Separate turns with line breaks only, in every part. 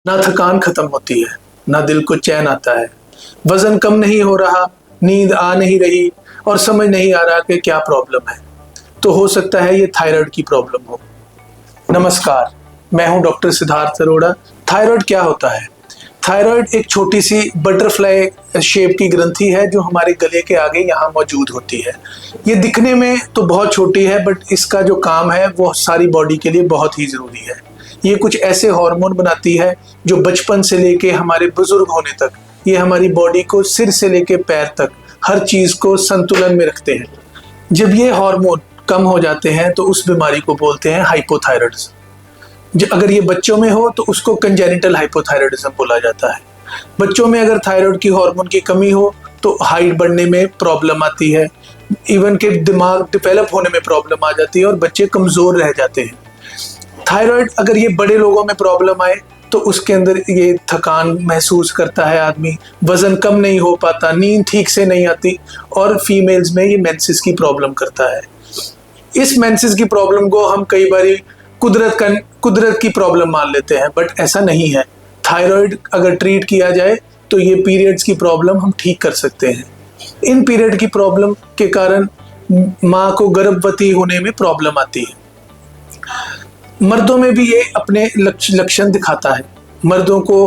ना थकान खत्म होती है, ना दिल को चैन आता है, वजन कम नहीं हो रहा, नींद आ नहीं रही और समझ नहीं आ रहा कि क्या प्रॉब्लम है। तो हो सकता है ये थायराइड की प्रॉब्लम हो। नमस्कार, मैं हूं डॉक्टर सिद्धार्थ अरोड़ा। थायराइड क्या होता है? थायराइड एक छोटी सी बटरफ्लाई शेप की ग्रंथि है जो हमारे गले के आगे यहाँ मौजूद होती है। ये दिखने में तो बहुत छोटी है, बट इसका जो काम है वो सारी बॉडी के लिए बहुत ही ज़रूरी है। ये कुछ ऐसे हार्मोन बनाती है जो बचपन से लेके हमारे बुजुर्ग होने तक ये हमारी बॉडी को सिर से लेके पैर तक हर चीज़ को संतुलन में रखते हैं। जब ये हार्मोन कम हो जाते हैं तो उस बीमारी को बोलते हैं हाइपोथायराइडिज्म। अगर ये बच्चों में हो तो उसको कंजेनिटल हाइपोथायराइडिज्म बोला जाता है। बच्चों में अगर थायराइड की हार्मोन की कमी हो तो हाइट बढ़ने में प्रॉब्लम आती है, इवन के दिमाग डेवलप होने में प्रॉब्लम आ जाती है और बच्चे कमज़ोर रह जाते हैं। थायराइड अगर ये बड़े लोगों में प्रॉब्लम आए तो उसके अंदर ये थकान महसूस करता है आदमी, वज़न कम नहीं हो पाता, नींद ठीक से नहीं आती और फीमेल्स में ये मेंसेस की प्रॉब्लम करता है। इस मेंसेस की प्रॉब्लम को हम कई बार कुदरत की प्रॉब्लम मान लेते हैं, बट ऐसा नहीं है। थायराइड अगर ट्रीट किया जाए तो ये पीरियड्स की प्रॉब्लम हम ठीक कर सकते हैं। इन पीरियड की प्रॉब्लम के कारण माँ को गर्भवती होने में प्रॉब्लम आती है। मर्दों में भी ये अपने लक्षण दिखाता है। मर्दों को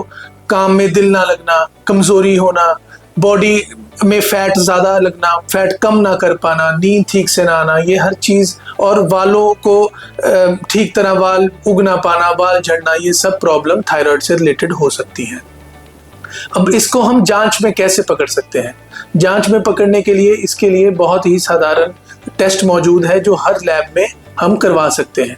काम में दिल ना लगना, कमज़ोरी होना, बॉडी में फैट ज़्यादा लगना, फैट कम ना कर पाना, नींद ठीक से ना आना, ये हर चीज़, और बालों को ठीक तरह बाल उग ना पाना, बाल झड़ना, ये सब प्रॉब्लम थायराइड से रिलेटेड हो सकती है। अब इसको हम जांच में कैसे पकड़ सकते हैं? जांच में पकड़ने के लिए इसके लिए बहुत ही साधारण टेस्ट मौजूद है जो हर लैब में हम करवा सकते हैं।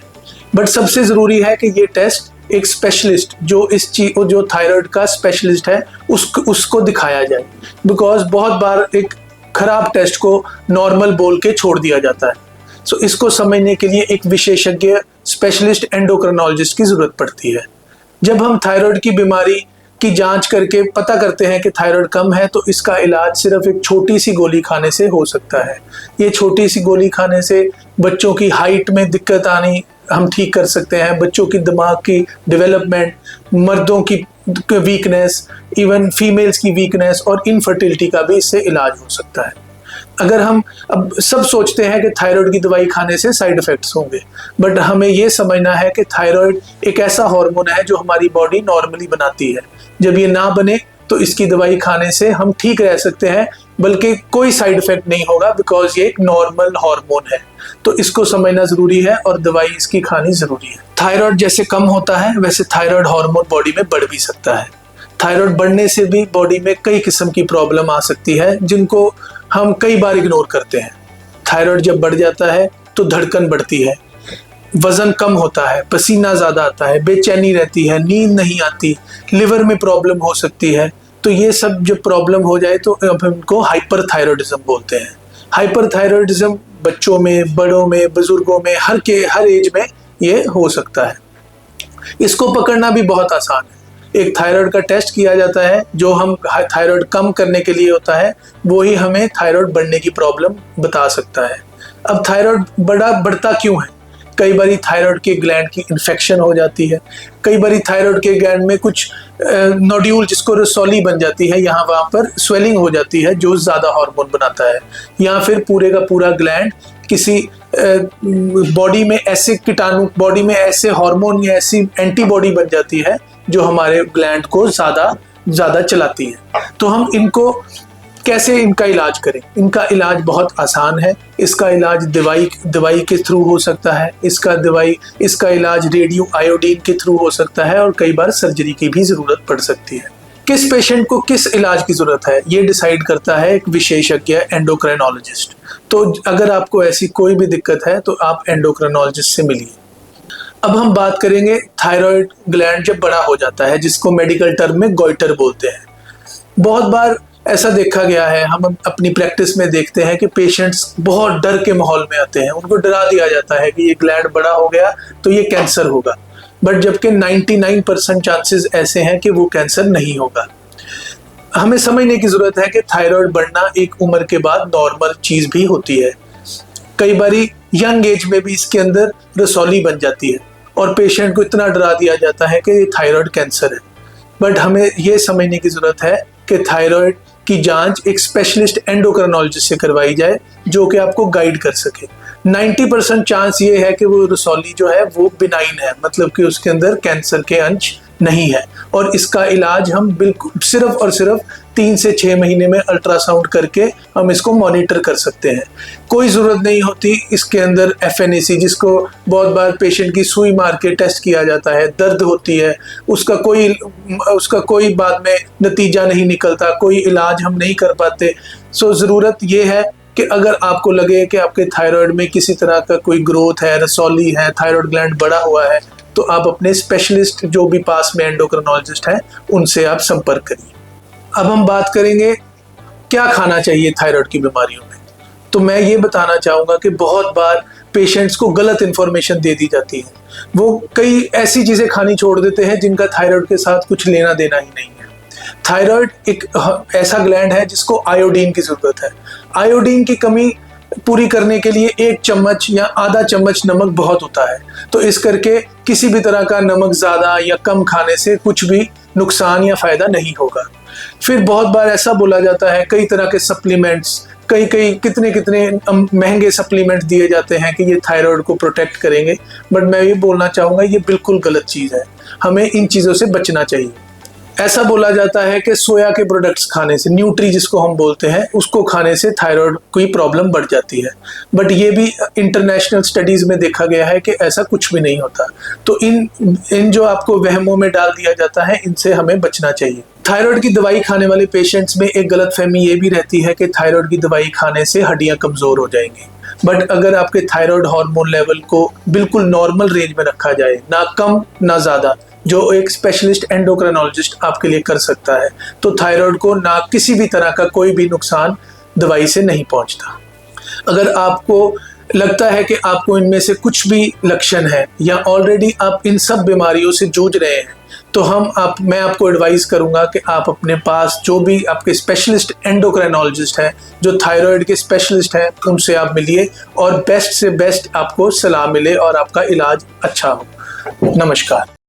बट सबसे ज़रूरी है कि ये टेस्ट एक स्पेशलिस्ट जो थायराइड का स्पेशलिस्ट है उसको दिखाया जाए, बिकॉज बहुत बार एक खराब टेस्ट को नॉर्मल बोल के छोड़ दिया जाता है। सो इसको समझने के लिए एक विशेषज्ञ स्पेशलिस्ट एंडोक्रिनोलॉजिस्ट की ज़रूरत पड़ती है। जब हम थायराइड की बीमारी की जांच करके पता करते हैं कि थायराइड कम है तो इसका इलाज सिर्फ एक छोटी सी गोली खाने से हो सकता है। ये छोटी सी गोली खाने से बच्चों की हाइट में दिक्कत आनी हम ठीक कर सकते हैं, बच्चों की दिमाग की डेवलपमेंट, मर्दों की वीकनेस, इवन फीमेल्स की वीकनेस और इनफर्टिलिटी का भी इससे इलाज हो सकता है। अगर हम अब सब सोचते हैं कि थायराइड की दवाई खाने से साइड इफ़ेक्ट्स होंगे, बट हमें ये समझना है कि थायराइड एक ऐसा हार्मोन है जो हमारी बॉडी नॉर्मली बनाती है। जब ये ना बने तो इसकी दवाई खाने से हम ठीक रह सकते हैं, बल्कि कोई साइड इफेक्ट नहीं होगा, बिकॉज ये एक नॉर्मल हार्मोन है। तो इसको समझना ज़रूरी है और दवाई इसकी खानी ज़रूरी है। थायराइड जैसे कम होता है वैसे थायराइड हार्मोन बॉडी में बढ़ भी सकता है। थायराइड बढ़ने से भी बॉडी में कई किस्म की प्रॉब्लम आ सकती है जिनको हम कई बार इग्नोर करते हैं। थायराइड जब बढ़ जाता है तो धड़कन बढ़ती है, वज़न कम होता है, पसीना ज़्यादा आता है, बेचैनी रहती है, नींद नहीं आती, लिवर में प्रॉब्लम हो सकती है। तो ये सब जब प्रॉब्लम हो जाए तो अब हम इनको हाइपरथायराइडिज्म बोलते हैं। हाइपरथायराइडिज्म बच्चों में, बड़ों में, बुजुर्गों में, हर एज में ये हो सकता है। इसको पकड़ना भी बहुत आसान है। एक थायराइड का टेस्ट किया जाता है जो हम थायराइड कम करने के लिए होता है, वो ही हमें थायराइड बढ़ने की प्रॉब्लम बता सकता है। अब थायराइड बढ़ता क्यों है? कई बारी थायराइड के ग्लैंड की इन्फेक्शन हो जाती है, कई बारी थायराइड के ग्लैंड में कुछ नोड्यूल जिसको रसौली बन जाती है, यहाँ वहाँ पर स्वेलिंग हो जाती है जो ज़्यादा हार्मोन बनाता है, या फिर पूरे का पूरा ग्लैंड किसी बॉडी में ऐसे कीटाणु, बॉडी में ऐसे हार्मोन या ऐसी एंटीबॉडी बन जाती है जो हमारे ग्लैंड को ज़्यादा चलाती है। तो हम इनको कैसे इनका इलाज करें? इनका इलाज बहुत आसान है। इसका इलाज दवाई के थ्रू हो सकता है, इसका इलाज रेडियो आयोडीन के थ्रू हो सकता है और कई बार सर्जरी की भी ज़रूरत पड़ सकती है। किस पेशेंट को किस इलाज की ज़रूरत है ये डिसाइड करता है एक विशेषज्ञ एंडोक्राइनोलॉजिस्ट। तो अगर आपको ऐसी कोई भी दिक्कत है तो आप एंडोक्राइनोलॉजिस्ट से मिलिए। अब हम बात करेंगे थायराइड ग्लैंड जब बड़ा हो जाता है, जिसको मेडिकल टर्म में गॉइटर बोलते हैं। बहुत बार ऐसा देखा गया है, हम अपनी प्रैक्टिस में देखते हैं कि पेशेंट्स बहुत डर के माहौल में आते हैं, उनको डरा दिया जाता है कि ये ग्लैंड बड़ा हो गया तो ये कैंसर होगा, बट जबकि 99% चांसेस ऐसे हैं कि वो कैंसर नहीं होगा। हमें समझने की ज़रूरत है कि थायराइड बढ़ना एक उम्र के बाद नॉर्मल चीज़ भी होती है। कई बारी यंग एज में भी इसके अंदर रसौली बन जाती है और पेशेंट को इतना डरा दिया जाता है कि ये थायराइड कैंसर है। बट हमें ये समझने की ज़रूरत है कि थायराइड की जांच एक स्पेशलिस्ट एंडोक्राइनोलॉजिस्ट से करवाई जाए जो कि आपको गाइड कर सके। 90% चांस ये है कि वो रसौली जो है वो बिनाइन है, मतलब कि उसके अंदर कैंसर के अंश नहीं है, और इसका इलाज हम बिल्कुल सिर्फ और सिर्फ 3 से 6 महीने में अल्ट्रासाउंड करके हम इसको मॉनिटर कर सकते हैं। कोई ज़रूरत नहीं होती इसके अंदर FNAC, जिसको बहुत बार पेशेंट की सुई मार के टेस्ट किया जाता है, दर्द होती है, उसका कोई बाद में नतीजा नहीं निकलता, कोई इलाज हम नहीं कर पाते। सो ज़रूरत ये है कि अगर आपको लगे कि आपके थायराइड में किसी तरह का कोई ग्रोथ है, रसौली है, थायराइड ग्लैंड बड़ा हुआ है, तो आप अपने स्पेशलिस्ट जो भी पास में एंडोक्राइनोलॉजिस्ट हैं उनसे आप संपर्क करिए। अब हम बात करेंगे क्या खाना चाहिए थायराइड की बीमारियों में। तो मैं ये बताना चाहूँगा कि बहुत बार पेशेंट्स को गलत इन्फॉर्मेशन दे दी जाती है। वो कई ऐसी चीज़ें खानी छोड़ देते हैं जिनका थायराइड के साथ कुछ लेना देना ही नहीं है। थायराइड एक ऐसा ग्लैंड है जिसको आयोडीन की ज़रूरत है। आयोडीन की कमी पूरी करने के लिए 1 चम्मच या आधा चम्मच नमक बहुत होता है। तो इस करके किसी भी तरह का नमक ज़्यादा या कम खाने से कुछ भी नुकसान या फ़ायदा नहीं होगा। फिर बहुत बार ऐसा बोला जाता है, कई तरह के सप्लीमेंट्स, कितने महंगे सप्लीमेंट्स दिए जाते हैं कि ये थायराइड को प्रोटेक्ट करेंगे, बट मैं ये बोलना चाहूँगा ये बिल्कुल गलत चीज़ है। हमें इन चीज़ों से बचना चाहिए। ऐसा बोला जाता है कि सोया के प्रोडक्ट्स खाने से, न्यूट्री जिसको हम बोलते हैं, उसको खाने से थायराइड की प्रॉब्लम बढ़ जाती है, बट ये भी इंटरनेशनल स्टडीज़ में देखा गया है कि ऐसा कुछ भी नहीं होता। तो इन जो आपको वहमों में डाल दिया जाता है, इनसे हमें बचना चाहिए। थायराइड की दवाई खाने वाले पेशेंट्स में एक गलतफहमी ये भी रहती है कि थायराइड की दवाई खाने से हड्डियाँ कमज़ोर हो जाएंगी, बट अगर आपके थायराइड हार्मोन लेवल को बिल्कुल नॉर्मल रेंज में रखा जाए, ना कम ना ज़्यादा, जो एक स्पेशलिस्ट एंडोक्राइनोलॉजिस्ट आपके लिए कर सकता है, तो थायराइड को ना किसी भी तरह का कोई भी नुकसान दवाई से नहीं पहुंचता। अगर आपको लगता है कि आपको इनमें से कुछ भी लक्षण है या ऑलरेडी आप इन सब बीमारियों से जूझ रहे हैं, तो मैं आपको एडवाइस करूंगा कि आप अपने पास जो भी आपके स्पेशलिस्ट एंडोक्राइनोलॉजिस्ट हैं, जो थायराइड के स्पेशलिस्ट हैं, उनसे आप मिलिए और बेस्ट से बेस्ट आपको सलाह मिले और आपका इलाज अच्छा हो। नमस्कार।